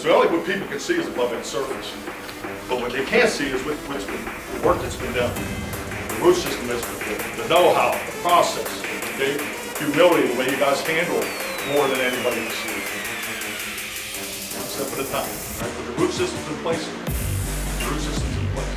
So only what people can see is above the surface. But what they can't see is the work that's been done. The root system is the know-how, the process, okay? Humility, the way you guys handle more than anybody in the city. One step at a time. Right? But the root system's in place. The root system's in place.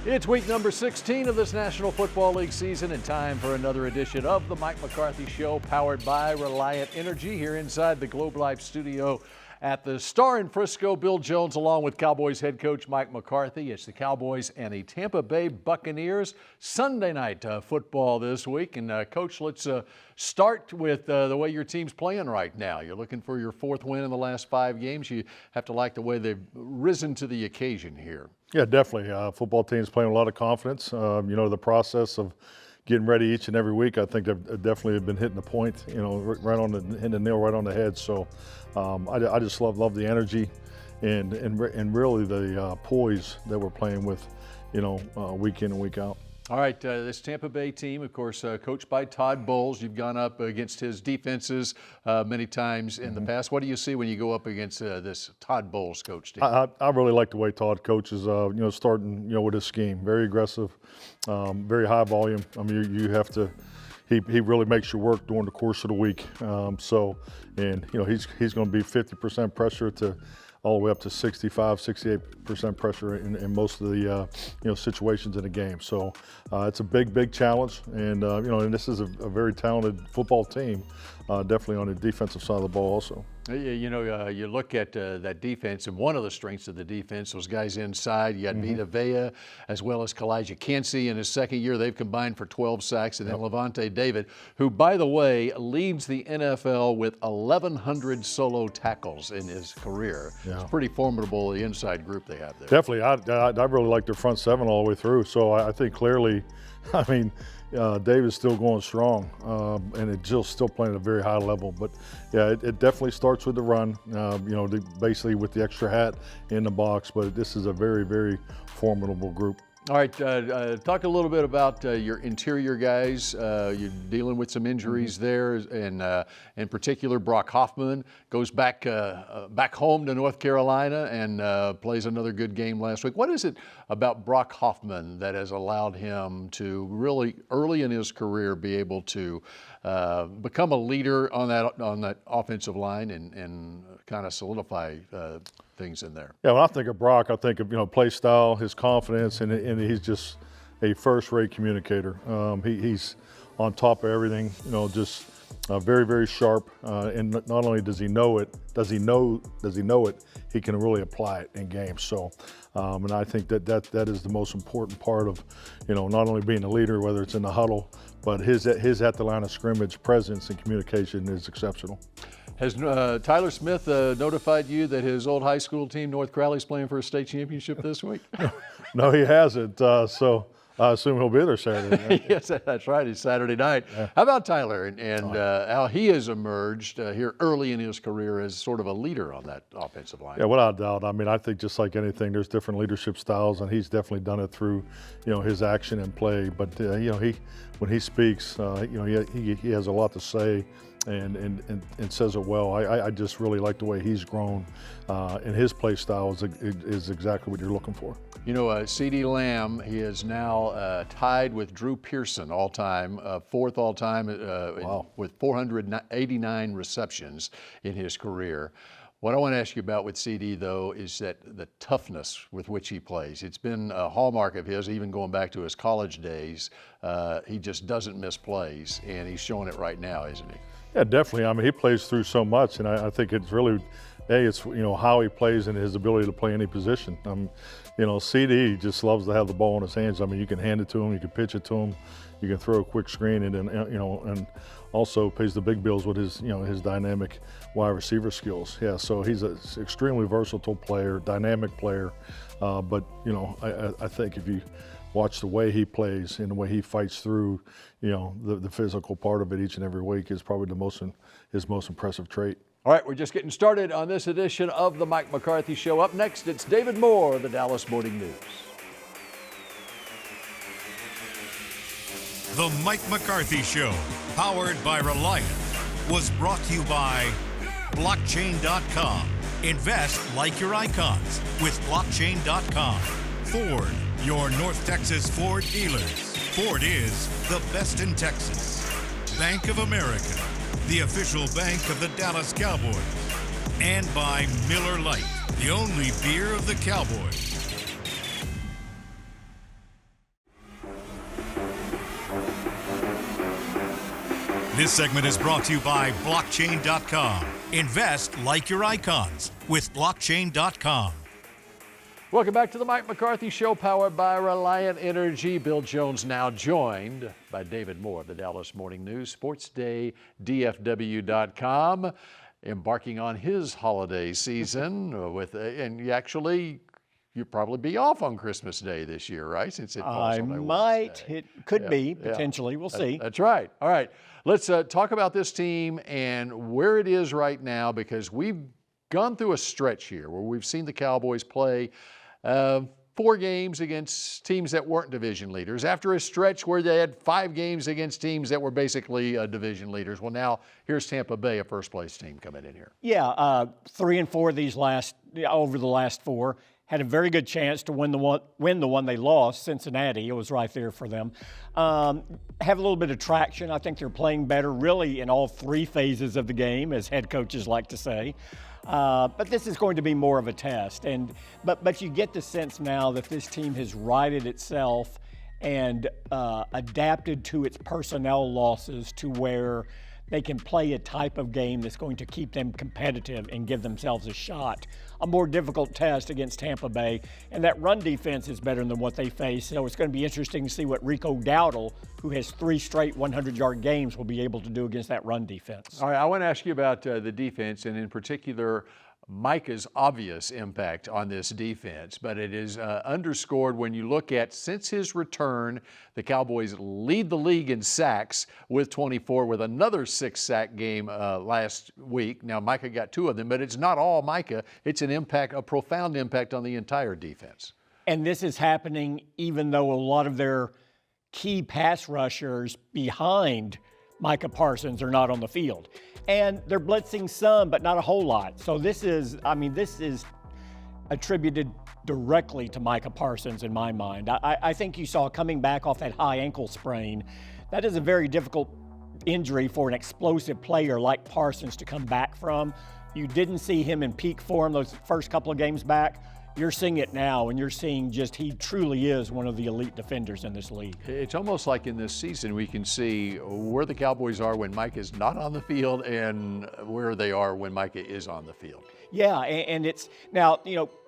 It's week number 16 of this National Football League season, and time for another edition of the Mike McCarthy Show, powered by Reliant Energy, here inside the Globe Life studio at the Star in Frisco. Bill Jones along with Cowboys head coach Mike McCarthy. It's the Cowboys and the Tampa Bay Buccaneers Sunday night football this week. And Coach, let's start with the way your team's playing right now. You're looking for your fourth win in the last 5 games. You have to like the way they've risen to the occasion here. Yeah, definitely. Football team's playing with a lot of confidence. The process of getting ready each and every week, I think they've definitely have been hitting the point, right on hitting the nail right on the head. So I just love the energy and really the poise that we're playing with, week in and week out. All right, this Tampa Bay team, of course, coached by Todd Bowles. You've gone up against his defenses many times in the past. What do you see when you go up against this Todd Bowles coach team? I really like the way Todd coaches, starting, with his scheme. Very aggressive, very high volume. I mean, you have to, he really makes you work during the course of the week. He's going to be 50% pressure to all the way up to 65, 68% pressure in most of the situations in the game. So it's a big challenge, and and this is a very talented football team, definitely on the defensive side of the ball also. You look at that defense, and one of the strengths of the defense, those guys inside. You got Vita Vea as well as Kalijah Kinsey. In his second year, they've combined for 12 sacks. And then Levante David, who, by the way, leads the NFL with 1,100 solo tackles in his career. Yeah. It's pretty formidable, the inside group they have there. Definitely. I really like their front seven all the way through. So I think clearly, David's still going strong, and it's still playing at a very high level. But yeah, it definitely starts with the run, basically with the extra hat in the box. But this is a very formidable group. All right, talk a little bit about your interior guys. You're dealing with some injuries there, and in particular, Brock Hoffman goes back home to North Carolina and plays another good game last week. What is it about Brock Hoffman that has allowed him to really, early in his career, be able to become a leader on that offensive line and kind of solidify things in there? Yeah, when I think of Brock, I think of play style, his confidence, and he's just a first-rate communicator. He's on top of everything. Just very sharp. And not only does he know it, he can really apply it in games. So, and I think that is the most important part of not only being a leader, whether it's in the huddle, but his at the line of scrimmage presence and communication is exceptional. Has Tyler Smith notified you that his old high school team, North Crowley, is playing for a state championship this week? No, he hasn't. So I assume he'll be there Saturday night. Yes, that's right. It's Saturday night. Yeah. How about Tyler and how he has emerged here early in his career as sort of a leader on that offensive line? Yeah, without a doubt. I think just like anything, there's different leadership styles, and he's definitely done it through, his action and play. But when he speaks, he has a lot to say. And says it well. I just really like the way he's grown, and his play style is exactly what you're looking for. CeeDee Lamb, he is now tied with Drew Pearson all-time, fourth all-time with 489 receptions in his career. What I want to ask you about with CD, though, is that the toughness with which he plays. It's been a hallmark of his, even going back to his college days. He just doesn't miss plays, and he's showing it right now, isn't he? Yeah, definitely. He plays through so much, and I think it's really, it's how he plays and his ability to play any position. CD just loves to have the ball in his hands. You can hand it to him, you can pitch it to him, you can throw a quick screen, and then and also pays the big bills with his his dynamic wide receiver skills. Yeah, so he's an extremely versatile player, dynamic player. But I think if you watch the way he plays and the way he fights through, the physical part of it each and every week is probably his most impressive trait. All right, we're just getting started on this edition of the Mike McCarthy Show. Up next, it's David Moore of the Dallas Morning News. The Mike McCarthy Show, powered by Reliant, was brought to you by Blockchain.com. Invest like your icons with Blockchain.com. Ford, your North Texas Ford dealers. Ford is the best in Texas. Bank of America, the official bank of the Dallas Cowboys. And by Miller Lite, the only beer of the Cowboys. This segment is brought to you by Blockchain.com. Invest like your icons with Blockchain.com. Welcome back to the Mike McCarthy Show, powered by Reliant Energy. Bill Jones now joined by David Moore of the Dallas Morning News, SportsDayDFW.com, embarking on his holiday season and you'll probably be off on Christmas Day this year, right? Since it falls on a Wednesday. It could be, potentially. We'll see. That's right. All right. Let's talk about this team and where it is right now, because we've gone through a stretch here where we've seen the Cowboys play 4 games against teams that weren't division leaders, after a stretch where they had 5 games against teams that were basically division leaders. Well, now here's Tampa Bay, a first-place team coming in here. Yeah, 3 and 4 over the last 4. Had a very good chance to win the one they lost, Cincinnati. It was right there for them. Have a little bit of traction. I think they're playing better really in all 3 phases of the game, as head coaches like to say. But this is going to be more of a test. But you get the sense now that this team has righted itself and adapted to its personnel losses to where they can play a type of game that's going to keep them competitive and give themselves a shot. A more difficult test against Tampa Bay, and that run defense is better than what they face. So it's going to be interesting to see what Rico Dowdle, who has 3 straight 100-yard games, will be able to do against that run defense. All right, I want to ask you about the defense, and in particular, Micah's obvious impact on this defense, but it is underscored when you look at, since his return, the Cowboys lead the league in sacks with 24, with another 6-sack game last week. Now, Micah got 2 of them, but it's not all Micah. It's a profound impact on the entire defense. And this is happening even though a lot of their key pass rushers behind Micah Parsons are not on the field. And they're blitzing some, but not a whole lot. So this is attributed directly to Micah Parsons in my mind. I think you saw coming back off that high ankle sprain, that is a very difficult injury for an explosive player like Parsons to come back from. You didn't see him in peak form those first couple of games back. You're seeing it now, and you're seeing just he truly is one of the elite defenders in this league. It's almost like in this season we can see where the Cowboys are when Micah is not on the field and where they are when Micah is on the field. Yeah, and it's now,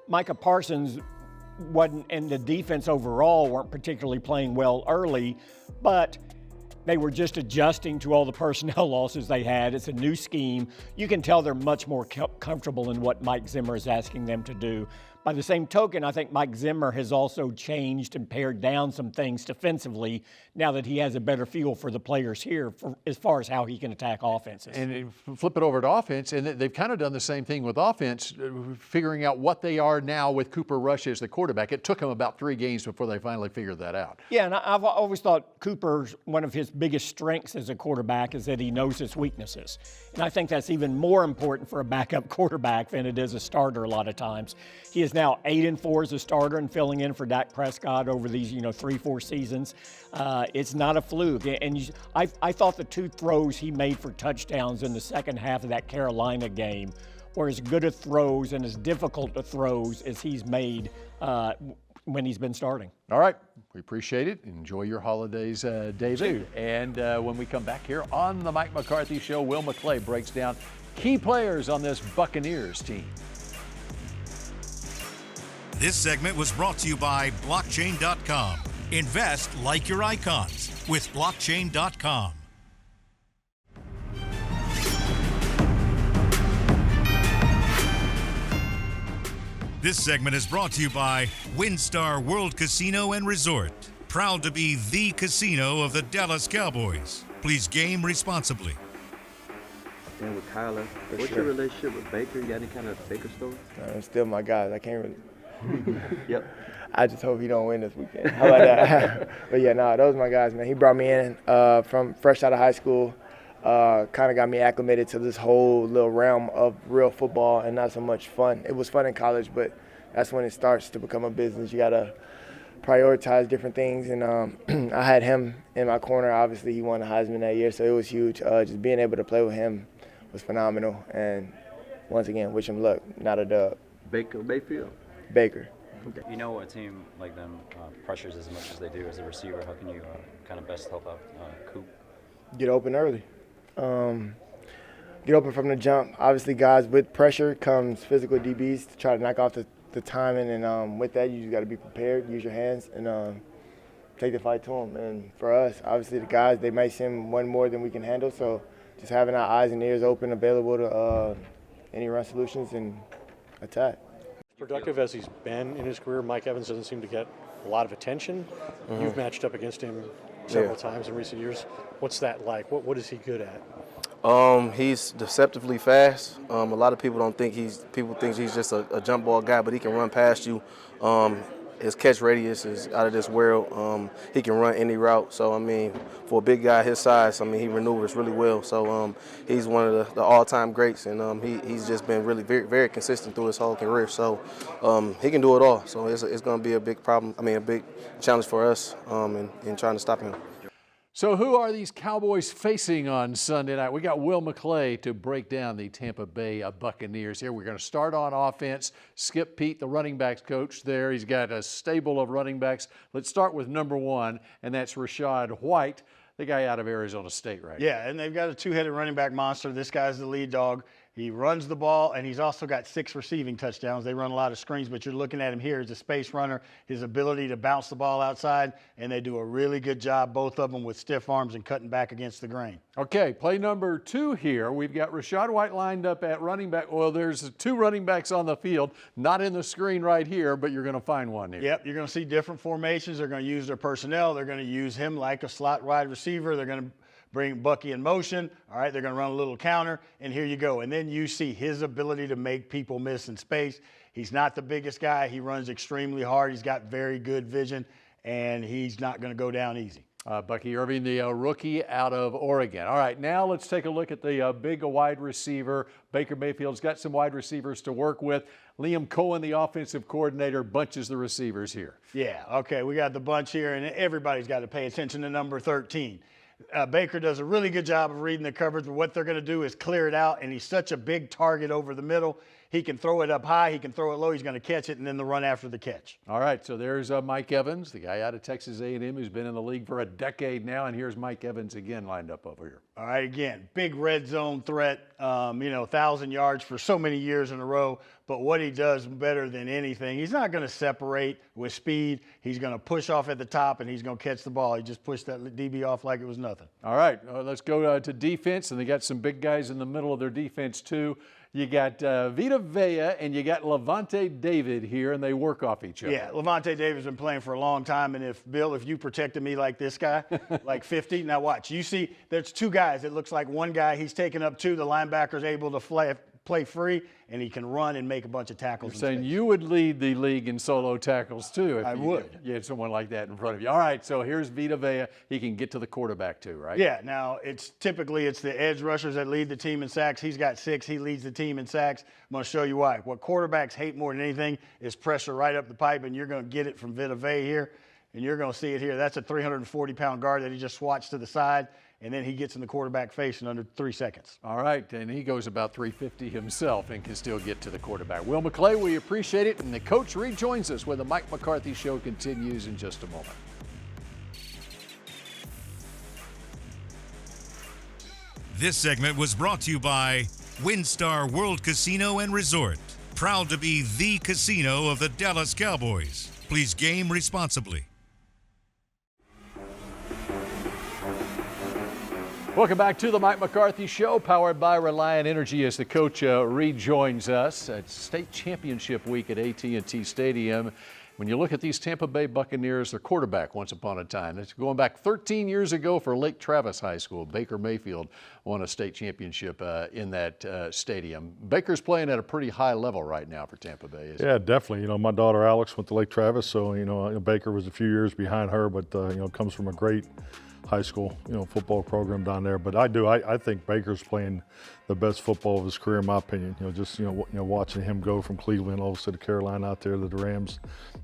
Micah Parsons wasn't, and the defense overall weren't particularly playing well early, but they were just adjusting to all the personnel losses they had. It's a new scheme. You can tell they're much more comfortable in what Mike Zimmer is asking them to do. By the same token, I think Mike Zimmer has also changed and pared down some things defensively now that he has a better feel for the players here as far as how he can attack offenses. And flip it over to offense, and they've kind of done the same thing with offense, figuring out what they are now with Cooper Rush as the quarterback. It took them about 3 games before they finally figured that out. Yeah, and I've always thought Cooper's one of his biggest strengths as a quarterback is that he knows his weaknesses. And I think that's even more important for a backup quarterback than it is a starter a lot of times. He is now 8-4 as a starter and filling in for Dak Prescott over these 3-4 seasons. It's not a fluke. And I thought the 2 throws he made for touchdowns in the second half of that Carolina game were as good a throws and as difficult a throws as he's made when he's been starting. All right. We appreciate it. Enjoy your holidays, David. And when we come back here on the Mike McCarthy Show, Will McClay breaks down key players on this Buccaneers team. This segment was brought to you by Blockchain.com. Invest like your icons with Blockchain.com. This segment is brought to you by WinStar World Casino and Resort. Proud to be the casino of the Dallas Cowboys. Please game responsibly. And with Kyler, what's your relationship with Baker? You got any kind of Baker story? Still my guy. I can't really. Yep. I just hope he don't win this weekend. How about that? But yeah, those are my guys, man. He brought me in from fresh out of high school. kind of got me acclimated to this whole little realm of real football and not so much fun. It was fun in college, but that's when it starts to become a business. You got to prioritize different things, and I had him in my corner. Obviously, he won the Heisman that year, so it was huge. Just being able to play with him was phenomenal, and once again, wish him luck, not a dub. Baker Mayfield? Baker. You know, a team like them pressures as much as they do as a receiver. How can you kind of best help out Coop? Get open early. Get open from the jump. Obviously, guys, with pressure comes physical DBs to try to knock off the timing, and with that, you just got to be prepared, use your hands, and take the fight to them. And for us, obviously, the guys, they might send one more than we can handle, so just having our eyes and ears open, available to any run solutions and attack. Productive as he's been in his career, Mike Evans doesn't seem to get a lot of attention. You've matched up against him several times in recent years. What's that like? What is he good at? He's deceptively fast. A lot of people think he's just a jump ball guy, but he can run past you. His catch radius is out of this world. He can run any route. So, I mean, for a big guy his size, I mean, he maneuvers really well. So he's one of the all-time greats, and he's just been really very, very consistent through his whole career. So he can do it all. So it's going to be a big problem, a big challenge for us in trying to stop him. So who are these Cowboys facing on Sunday night? We got Will McClay to break down the Tampa Bay Buccaneers here. We're going to start on offense. Skip Pete, the running backs coach there. He's got a stable of running backs. Let's start with number one, and that's Rachaad White, the guy out of Arizona State right now. Yeah, and they've got a two-headed running back monster. This guy's the lead dog. He runs the ball, and he's also got 6 receiving touchdowns. They run a lot of screens, but you're looking at him here as a space runner, his ability to bounce the ball outside, and they do a really good job, both of them, with stiff arms and cutting back against the grain. Okay, play number 2 here. We've got Rachaad White lined up at running back. Well, there's 2 running backs on the field, not in the screen right here, but you're going to find one here. Yep, you're going to see different formations. They're going to use their personnel. They're going to use him like a slot wide receiver. They're going to bring Bucky in motion. All right, they're going to run a little counter, and here you go. And then you see his ability to make people miss in space. He's not the biggest guy. He runs extremely hard. He's got very good vision, and he's not going to go down easy. Bucky Irving, the rookie out of Oregon. All right, now let's take a look at the big wide receiver. Baker Mayfield's got some wide receivers to work with. Liam Cohen, the offensive coordinator, bunches the receivers here. Yeah, okay, we got the bunch here, and everybody's got to pay attention to number 13. Baker does a really good job of reading the coverage, but what they're going to do is clear it out, and he's such a big target over the middle. He can throw it up high, he can throw it low, he's going to catch it, and then the run after the catch. All right, so there's Mike Evans, the guy out of Texas A&M who's been in the league for a decade now, and here's Mike Evans again lined up over here. All right, again, big red zone threat, 1,000 yards for so many years in a row, but what he does better than anything, he's not going to separate with speed. He's going to push off at the top, and he's going to catch the ball. He just pushed that DB off like it was nothing. All right, let's go to defense, and they got some big guys in the middle of their defense too. You got Vita Vea and you got Levante David here, and they work off each other. Yeah, Levante David's been playing for a long time, and if you protected me like this guy, like 50, now watch. You see there's 2 guys. It looks like one guy, he's taking up 2. The linebacker's able to play free, and he can run and make a bunch of tackles. You're saying you would lead the league in solo tackles too if you had someone like that in front of you. All right, so here's Vita Vea. He can get to the quarterback too, right? Yeah, now it's the edge rushers that lead the team in sacks. He's got 6. He leads the team in sacks. I'm going to show you why. What quarterbacks hate more than anything is pressure right up the pipe, and you're going to get it from Vita Vea here, and you're going to see it here. That's a 340-pound guard that he just swats to the side, and then he gets in the quarterback face in under 3 seconds. All right, and he goes about 350 himself and can still get to the quarterback. Will McClay, we appreciate it, and the coach rejoins us where the Mike McCarthy Show continues in just a moment. This segment was brought to you by WinStar World Casino and Resort. Proud to be the casino of the Dallas Cowboys. Please game responsibly. Welcome back to the Mike McCarthy Show, powered by Reliant Energy as the coach rejoins us. It's state championship week at AT&T Stadium. When you look at these Tampa Bay Buccaneers, their quarterback once upon a time, it's going back 13 years ago for Lake Travis High School. Baker Mayfield won a state championship in that stadium. Baker's playing at a pretty high level right now for Tampa Bay. Yeah, definitely. My daughter Alex went to Lake Travis, so Baker was a few years behind her, but comes from a great high school, football program down there. But I think Baker's playing the best football of his career, in my opinion. Just watching him go from Cleveland all to Carolina out there to the Rams.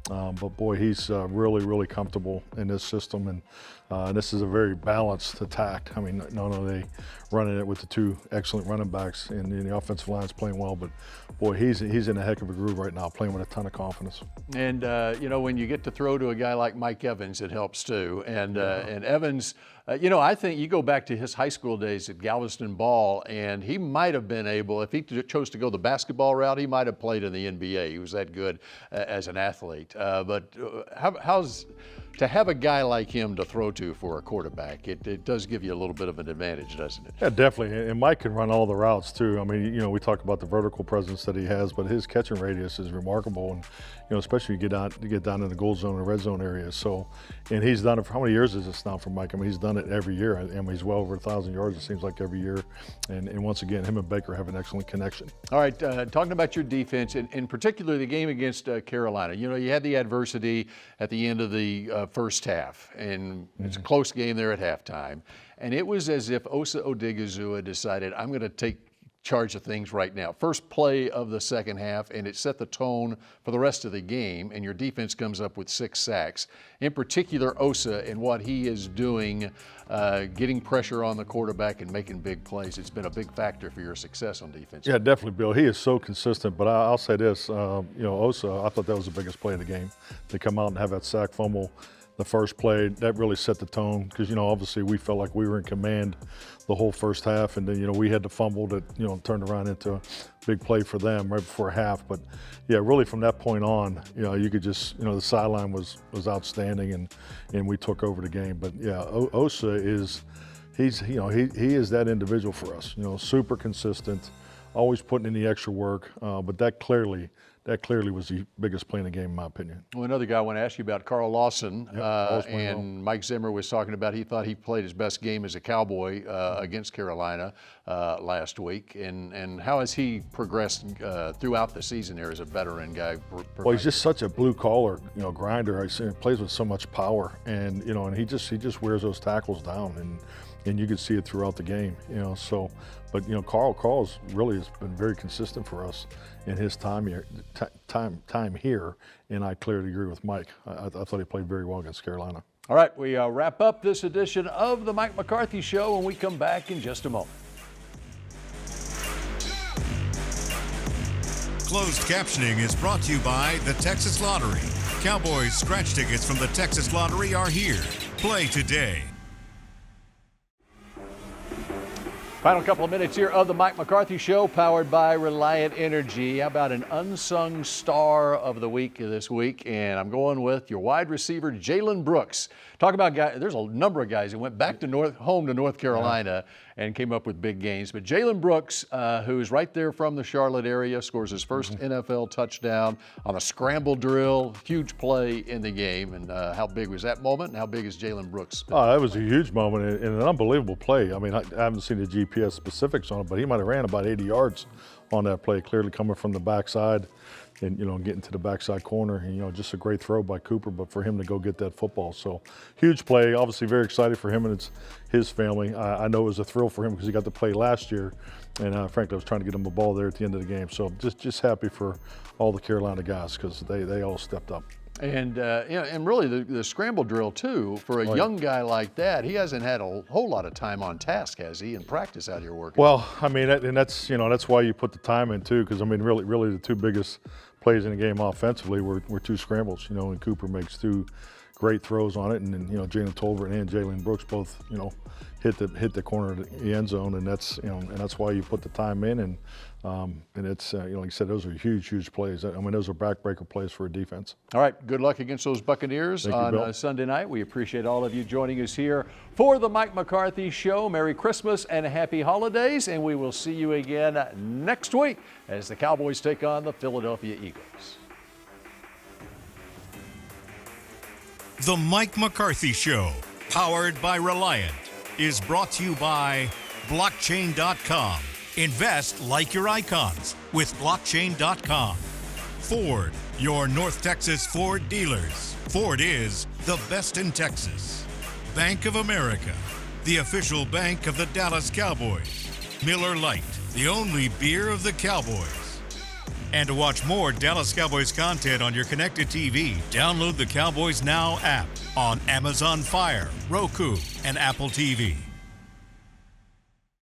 But boy, he's really, really comfortable in this system, and this is a very balanced attack. I mean, not only they running it with the two excellent running backs, and the offensive line's playing well, but boy, he's in a heck of a groove right now, playing with a ton of confidence. And when you get to throw to a guy like Mike Evans, it helps too. And Evans, I think you go back to his high school days at Galveston Ball, and he might have been able, if he chose to go the basketball route, he might have played in the NBA. He was that good as an athlete. But how's to have a guy like him to throw to for a quarterback? It does give you a little bit of an advantage, doesn't it? Yeah, definitely. And Mike can run all the routes too. I mean, we talk about the vertical presence that he has, but his catching radius is remarkable. And especially you get down in the goal zone and red zone area. So, and he's done it for how many years is this now for Mike? I mean, he's done it every year. I mean, he's well over 1,000 yards. It seems like every year. And once again, him and Baker have an excellent connection. All right, talking about your defense, and in particular the game against Carolina. You had the adversity at the end of the first half, and it's a close game there at halftime. And it was as if Osa Odigizua decided, I'm going to take charge of things right now. First play of the second half, and it set the tone for the rest of the game, and your defense comes up with 6 sacks. In particular, Osa and what he is doing, getting pressure on the quarterback and making big plays. It's been a big factor for your success on defense. Yeah, definitely, Bill. He is so consistent, but I'll say this, Osa, I thought that was the biggest play of the game. To come out and have that sack fumble the first play, that really set the tone because, obviously we felt like we were in command the whole first half, and then, we had the fumble that, turned around into a big play for them right before half. But yeah, really from that point on, you could just, the sideline was outstanding, and we took over the game. But yeah, Osa is, he is that individual for us, super consistent, always putting in the extra work, but that clearly was the biggest play in the game, in my opinion. Well, another guy I want to ask you about, Carl Lawson, and Mike Zimmer was talking about he thought he played his best game as a Cowboy against Carolina last week. And how has he progressed throughout the season here as a veteran guy? Well, he's just such a blue-collar, grinder. He plays with so much power, and and he just wears those tackles down, and you can see it throughout the game, So, but Carl's really has been very consistent for us in his time here, and I clearly agree with Mike. I thought he played very well against Carolina. All right, we wrap up this edition of the Mike McCarthy Show, and we come back in just a moment. Closed captioning is brought to you by the Texas Lottery. Cowboys scratch tickets from the Texas Lottery are here. Play today. Final couple of minutes here of the Mike McCarthy Show, powered by Reliant Energy. How about an unsung star of the week this week? And I'm going with your wide receiver, Jalen Brooks. Talk about guys, there's a number of guys who went back to home to North Carolina and came up with big gains. But Jalen Brooks, who is right there from the Charlotte area, scores his first NFL touchdown on a scramble drill. Huge play in the game. And how big was that moment? And how big is Jalen Brooks? Oh, that was a huge moment and an unbelievable play. I mean, I haven't seen the GPS specifics on it, but he might have ran about 80 yards on that play, clearly coming from the backside and, getting to the backside corner. And, just a great throw by Cooper, but for him to go get that football. So huge play, obviously very excited for him and his family. I know it was a thrill for him because he got to play last year. And frankly, I was trying to get him a ball there at the end of the game. So just happy for all the Carolina guys because they all stepped up. And and really the scramble drill too, for a young guy like that, he hasn't had a whole lot of time on task, has he, in practice out here working? Well, I mean, and that's that's why you put the time in too, because I mean, really the two biggest plays in the game offensively were 2 scrambles, and Cooper makes 2 great throws on it, and then Jalen Tolbert and Jalen Brooks both hit the corner of the end zone, and that's and that's why you put the time in, and it's like you said, those are huge plays. I mean, those are backbreaker plays for a defense. All right, good luck against those Buccaneers on Sunday night. We appreciate all of you joining us here for the Mike McCarthy Show. Merry Christmas and happy holidays, and we will see you again next week as the Cowboys take on the Philadelphia Eagles. The Mike McCarthy Show, powered by Reliant, is brought to you by Blockchain.com. Invest like your icons with Blockchain.com. Ford, your North Texas Ford dealers. Ford is the best in Texas. Bank of America, the official bank of the Dallas Cowboys. Miller Lite, the only beer of the Cowboys. And to watch more Dallas Cowboys content on your connected TV, download the Cowboys Now app on Amazon Fire, Roku, and Apple TV.